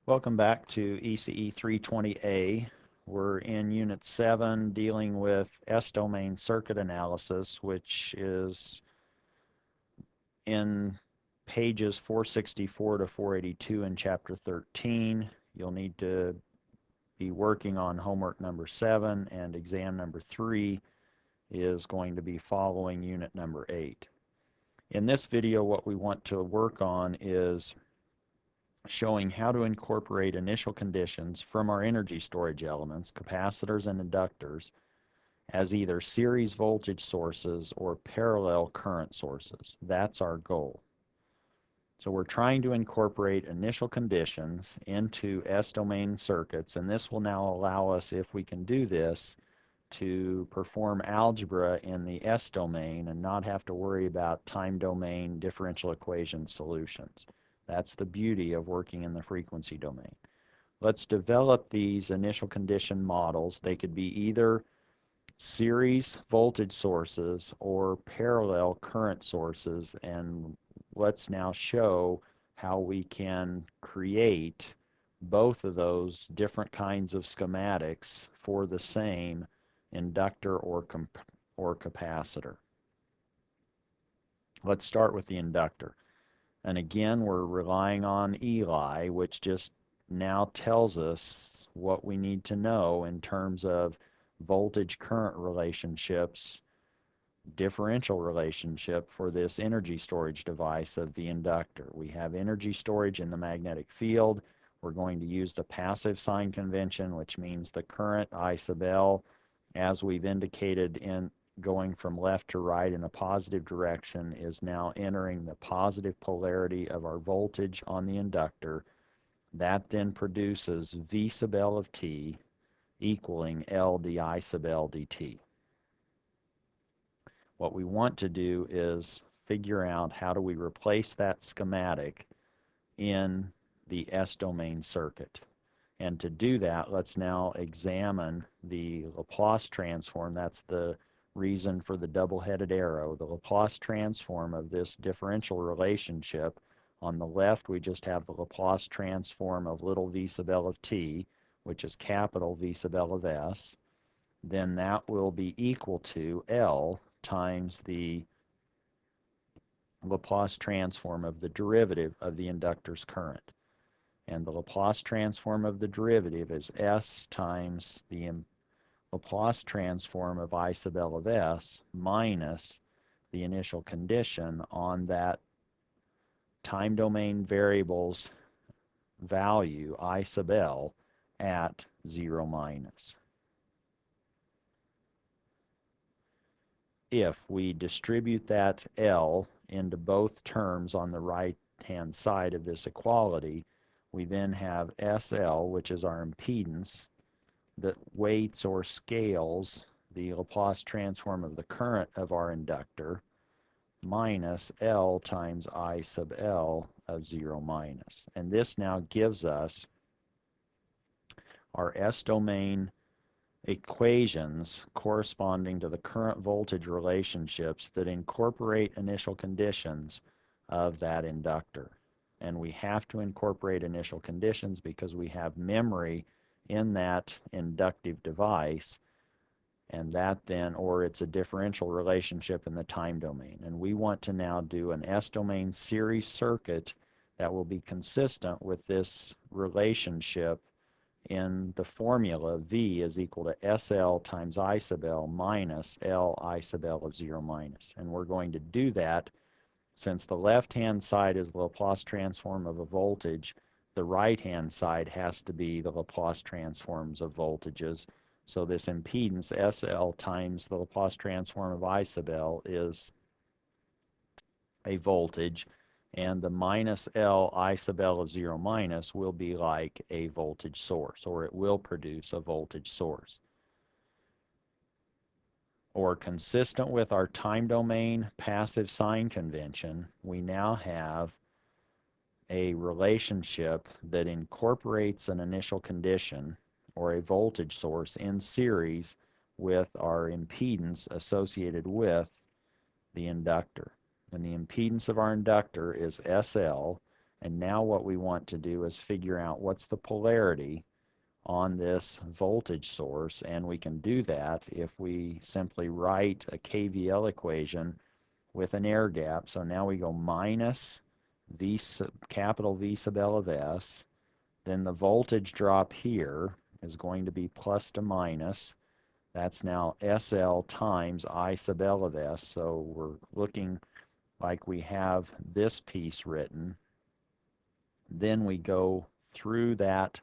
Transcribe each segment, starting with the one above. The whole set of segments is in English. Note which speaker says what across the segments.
Speaker 1: Welcome back to ECE 320A. We're in Unit 7 dealing with S-domain circuit analysis, which is in pages 464 to 482 in Chapter 13. You'll need to be working on homework number 7, and exam number 3 is going to be following Unit number 8. In this video, what we want to work on is showing how to incorporate initial conditions from our energy storage elements, capacitors and inductors, as either series voltage sources or parallel current sources. That's our goal. So we're trying to incorporate initial conditions into S-domain circuits, and this will now allow us, if we can do this, to perform algebra in the S-domain and not have to worry about time domain differential equation solutions. That's the beauty of working in the frequency domain. Let's develop these initial condition models. They could be either series voltage sources or parallel current sources, and let's now show how we can create both of those different kinds of schematics for the same inductor or capacitor. Let's start with the inductor. And again, we're relying on Eli, which just now tells us what we need to know in terms of voltage-current relationships, differential relationship for this energy storage device of the inductor. We have energy storage in the magnetic field. We're going to use the passive sign convention, which means the current I sub L, as we've indicated in going from left to right in a positive direction, is now entering the positive polarity of our voltage on the inductor. That then produces V sub L of t equaling L di sub L dt. What we want to do is figure out how do we replace that schematic in the S-domain circuit. And to do that, let's now examine the Laplace transform. That's the reason for the double-headed arrow. The Laplace transform of this differential relationship. On the left, we just have the Laplace transform of little v sub L of t, which is capital V sub L of s. Then that will be equal to L times the Laplace transform of the derivative of the inductor's current. And the Laplace transform of the derivative is s times the Laplace transform of I sub L of s minus the initial condition on that time domain variable's value, I sub L, at 0 minus. If we distribute that L into both terms on the right-hand side of this equality, we then have SL, which is our impedance, that weights or scales the Laplace transform of the current of our inductor, minus L times I sub L of 0 minus. And this now gives us our S-domain equations corresponding to the current voltage relationships that incorporate initial conditions of that inductor. And we have to incorporate initial conditions because we have memory in that inductive device, and that then, or it's a differential relationship in the time domain. And we want to now do an S-domain series circuit that will be consistent with this relationship in the formula V is equal to SL times I sub L minus L I sub L of 0 minus. And we're going to do that since the left-hand side is the Laplace transform of a voltage. The right-hand side has to be the Laplace transforms of voltages. So this impedance, SL times the Laplace transform of I sub L, is a voltage, and the minus L I sub L of 0 minus will be like a voltage source, or it will produce a voltage source. Or consistent with our time domain passive sign convention, we now have a relationship that incorporates an initial condition or a voltage source in series with our impedance associated with the inductor. And the impedance of our inductor is SL, And now what we want to do is figure out what's the polarity on this voltage source, and we can do that if we simply write a KVL equation with an air gap. So now we go minus V sub, capital V sub L of S, then the voltage drop here is going to be plus to minus. That's now SL times I sub L of S. So we're looking like we have this piece written. Then we go through that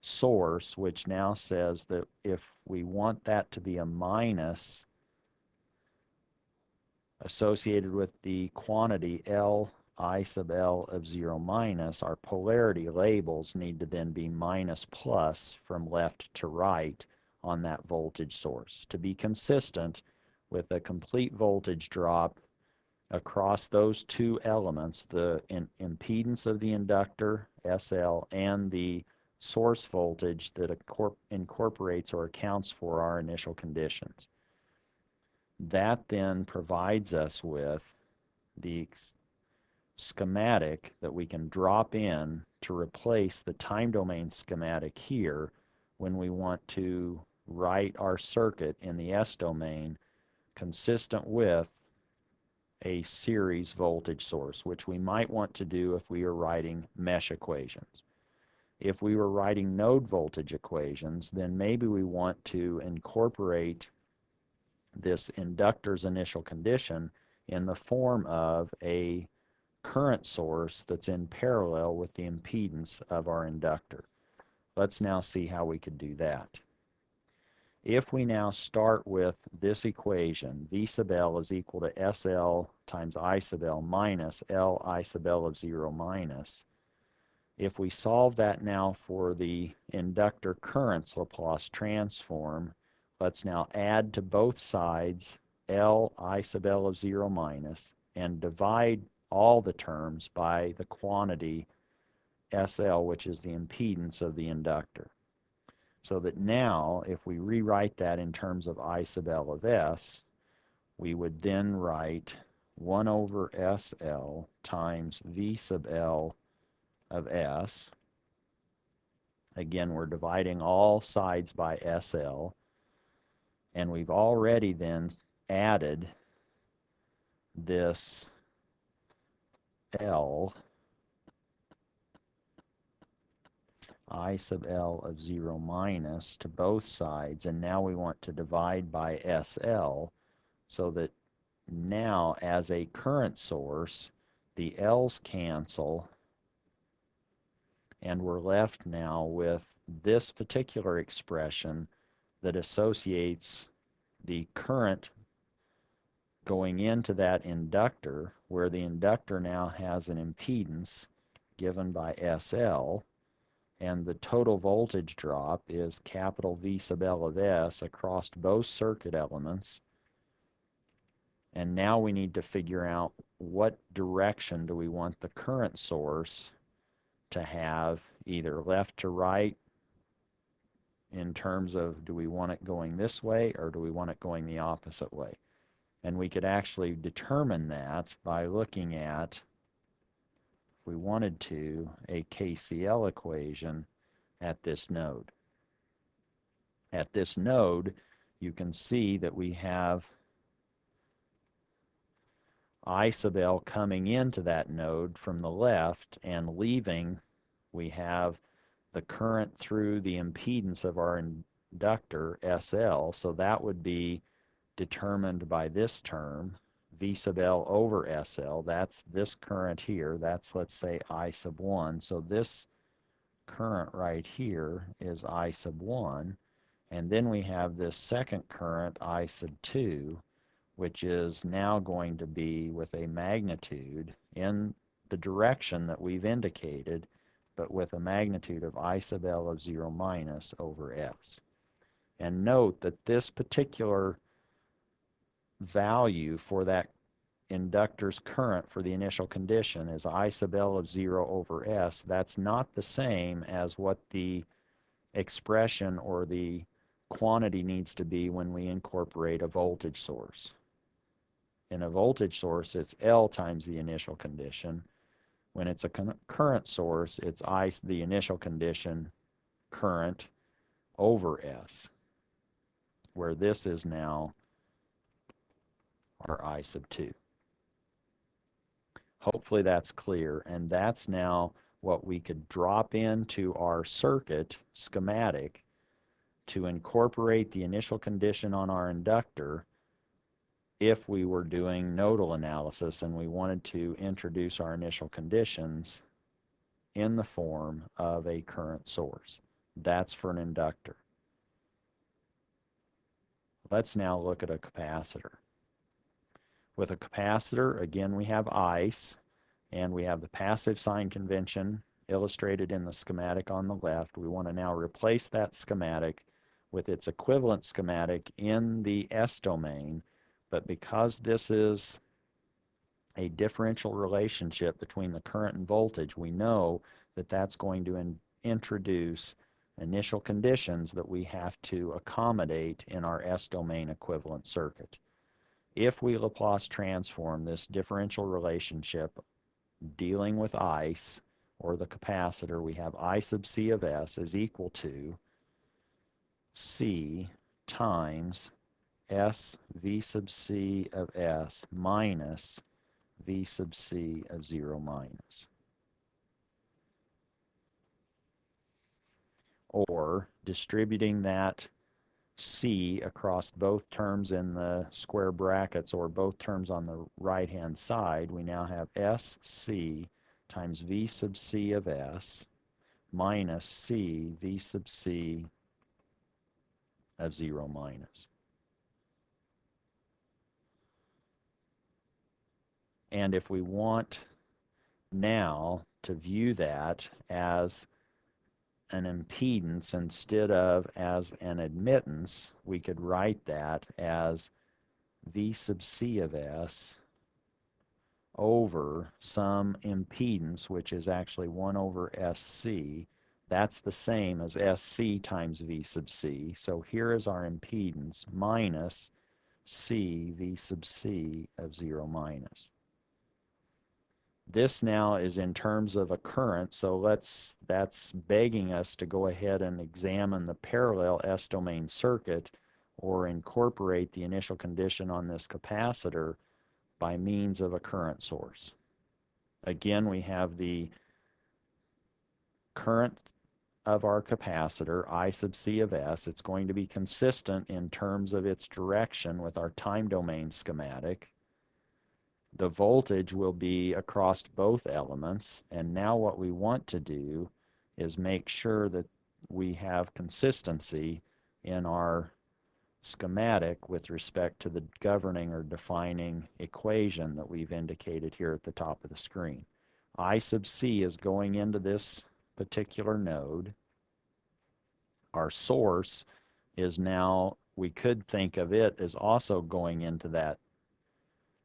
Speaker 1: source, which now says that if we want that to be a minus associated with the quantity L I sub L of 0 minus, our polarity labels need to then be minus plus from left to right on that voltage source to be consistent with a complete voltage drop across those two elements, the impedance of the inductor, SL, and the source voltage that incorporates or accounts for our initial conditions. That then provides us with the schematic that we can drop in to replace the time domain schematic here when we want to write our circuit in the S domain consistent with a series voltage source, which we might want to do if we are writing mesh equations. If we were writing node voltage equations, then maybe we want to incorporate this inductor's initial condition in the form of a current source that's in parallel with the impedance of our inductor. Let's now see how we could do that. If we now start with this equation, V sub L is equal to SL times I sub L minus L I sub L of 0 minus, if we solve that now for the inductor current's Laplace transform, let's now add to both sides L I sub L of 0 minus and divide all the terms by the quantity SL, which is the impedance of the inductor. So that now, if we rewrite that in terms of I sub L of S, we would then write 1 over SL times V sub L of S. Again, we're dividing all sides by SL, and we've already then added this L I sub L of 0 minus to both sides, and now we want to divide by SL so that now as a current source the L's cancel and we're left now with this particular expression that associates the current going into that inductor, where the inductor now has an impedance given by SL, and the total voltage drop is capital V sub L of S across both circuit elements. And now we need to figure out what direction do we want the current source to have, either left to right in terms of do we want it going this way or do we want it going the opposite way. And we could actually determine that by looking at, if we wanted to, a KCL equation at this node. At this node, you can see that we have I sub L coming into that node from the left and leaving, we have the current through the impedance of our inductor, SL, so that would be determined by this term, V sub L over SL. That's this current here. That's, let's say, I sub 1. So this current right here is I sub 1. And then we have this second current, I sub 2, which is now going to be with a magnitude in the direction that we've indicated, but with a magnitude of I sub L of 0 minus over S. And note that this particular value for that inductor's current for the initial condition is I sub L of 0 over S. That's not the same as what the expression or the quantity needs to be when we incorporate a voltage source. In a voltage source, it's L times the initial condition. When it's a current source, it's the initial condition current over S, where this is now our I sub 2. Hopefully that's clear, and that's now what we could drop into our circuit schematic to incorporate the initial condition on our inductor if we were doing nodal analysis and we wanted to introduce our initial conditions in the form of a current source. That's for an inductor. Let's now look at a capacitor. With a capacitor, again, we have ice, and we have the passive sign convention illustrated in the schematic on the left. We want to now replace that schematic with its equivalent schematic in the S domain, but because this is a differential relationship between the current and voltage, we know that that's going to introduce initial conditions that we have to accommodate in our S domain equivalent circuit. If we Laplace transform this differential relationship dealing with ice, or the capacitor, we have I sub C of S is equal to C times S V sub C of S minus V sub C of 0 minus. Or distributing that C across both terms in the square brackets or both terms on the right-hand side, we now have SC times V sub C of S minus C V sub C of 0 minus. And if we want now to view that as an impedance instead of as an admittance, we could write that as V sub C of S over some impedance, which is actually 1 over SC. That's the same as SC times V sub C. So here is our impedance minus C V sub C of 0 minus. This now is in terms of a current, so that's begging us to go ahead and examine the parallel S domain circuit or incorporate the initial condition on this capacitor by means of a current source. Again, we have the current of our capacitor, I sub C of S. It's going to be consistent in terms of its direction with our time domain schematic. The voltage will be across both elements, and now what we want to do is make sure that we have consistency in our schematic with respect to the governing or defining equation that we've indicated here at the top of the screen. I sub C is going into this particular node. Our source is now, we could think of it as also going into that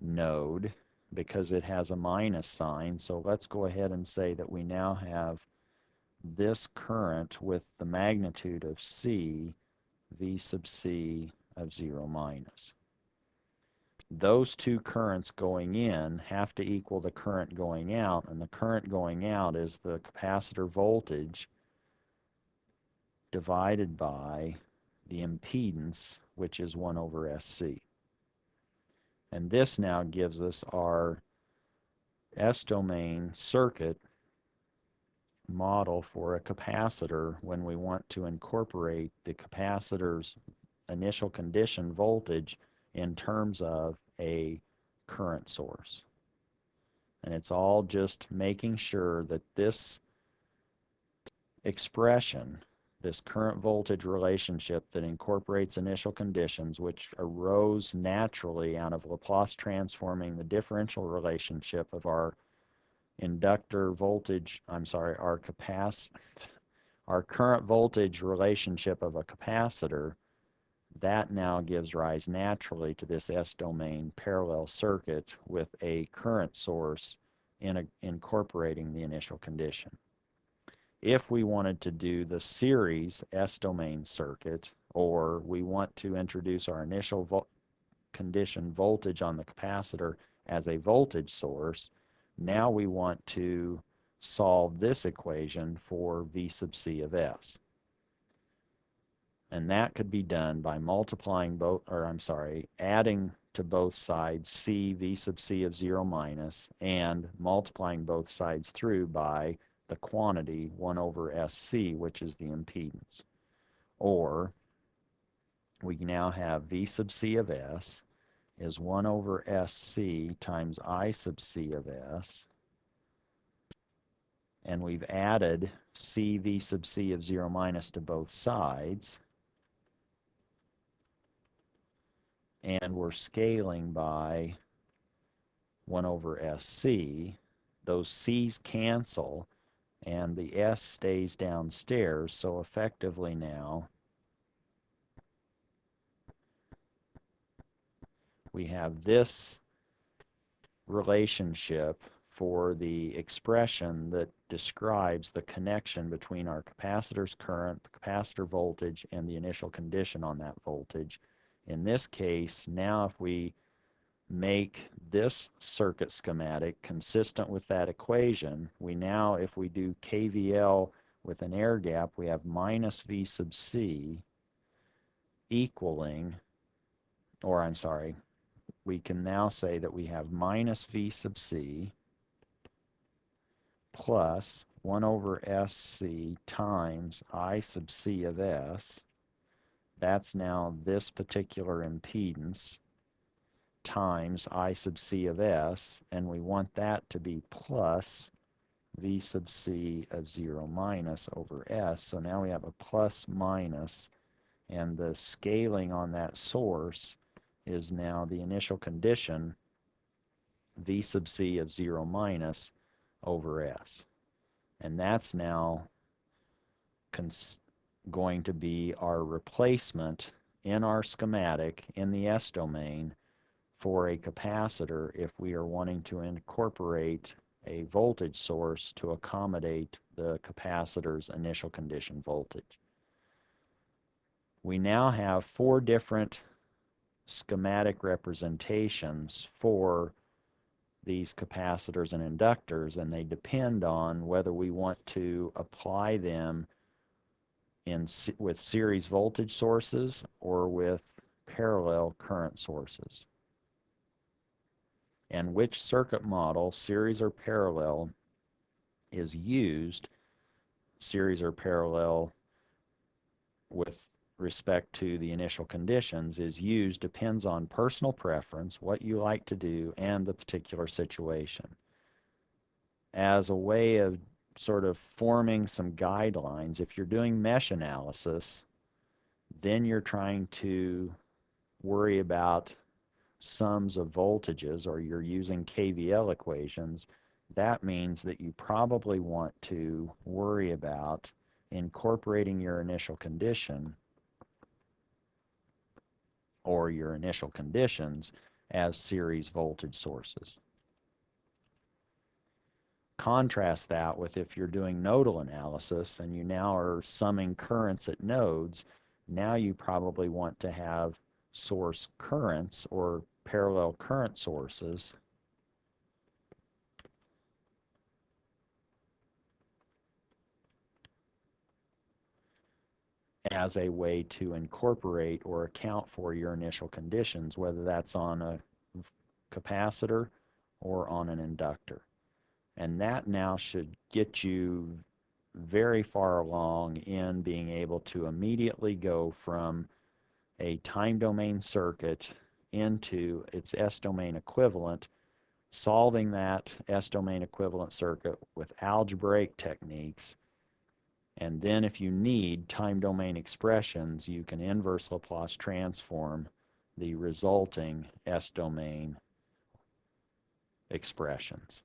Speaker 1: node because it has a minus sign. So let's go ahead and say that we now have this current with the magnitude of C, V sub C of 0 minus. Those two currents going in have to equal the current going out, and the current going out is the capacitor voltage divided by the impedance, which is 1 over SC. And this now gives us our S-domain circuit model for a capacitor when we want to incorporate the capacitor's initial condition voltage in terms of a current source. And it's all just making sure that this expression, this current voltage relationship that incorporates initial conditions, which arose naturally out of Laplace transforming the differential relationship of our inductor voltage, our current voltage relationship of a capacitor, that now gives rise naturally to this S-domain parallel circuit with a current source incorporating the initial condition. If we wanted to do the series S-domain circuit, or we want to introduce our initial condition voltage on the capacitor as a voltage source, Now we want to solve this equation for v sub c of s. And that could be done by multiplying both, or I'm sorry, adding to both sides c v sub c of 0 minus and multiplying both sides through by the quantity 1 over sc, which is the impedance. Or we now have v sub c of s is 1 over sc times I sub c of s, and we've added c v sub c of 0 minus to both sides, and we're scaling by 1 over sc. Those c's cancel, and the s stays downstairs, so effectively now we have this relationship for the expression that describes the connection between our capacitor's current, the capacitor voltage, and the initial condition on that voltage. In this case, now if we make this circuit schematic consistent with that equation, we now, if we do KVL with an air gap, we have minus V sub C equaling, or I'm sorry, we can now say that we have minus V sub C plus 1 over SC times I sub C of S. That's now this particular impedance times I sub C of S, and we want that to be plus V sub C of 0 minus over S. So now we have a plus minus, and the scaling on that source is now the initial condition V sub C of 0 minus over S. And that's now going to be our replacement in our schematic in the S domain for a capacitor if we are wanting to incorporate a voltage source to accommodate the capacitor's initial condition voltage. We now have 4 different schematic representations for these capacitors and inductors, and they depend on whether we want to apply them with series voltage sources or with parallel current sources. And which circuit model, series or parallel, is used, series or parallel with respect to the initial conditions, is used depends on personal preference, what you like to do, and the particular situation. As a way of sort of forming some guidelines, if you're doing mesh analysis, then you're trying to worry about sums of voltages, or you're using KVL equations. That means that you probably want to worry about incorporating your initial condition or your initial conditions as series voltage sources. Contrast that with if you're doing nodal analysis and you now are summing currents at nodes, now you probably want to have source currents or parallel current sources as a way to incorporate or account for your initial conditions, whether that's on a capacitor or on an inductor. And that now should get you very far along in being able to immediately go from a time domain circuit into its S domain equivalent, solving that S domain equivalent circuit with algebraic techniques. And then if you need time domain expressions, you can inverse Laplace transform the resulting S domain expressions.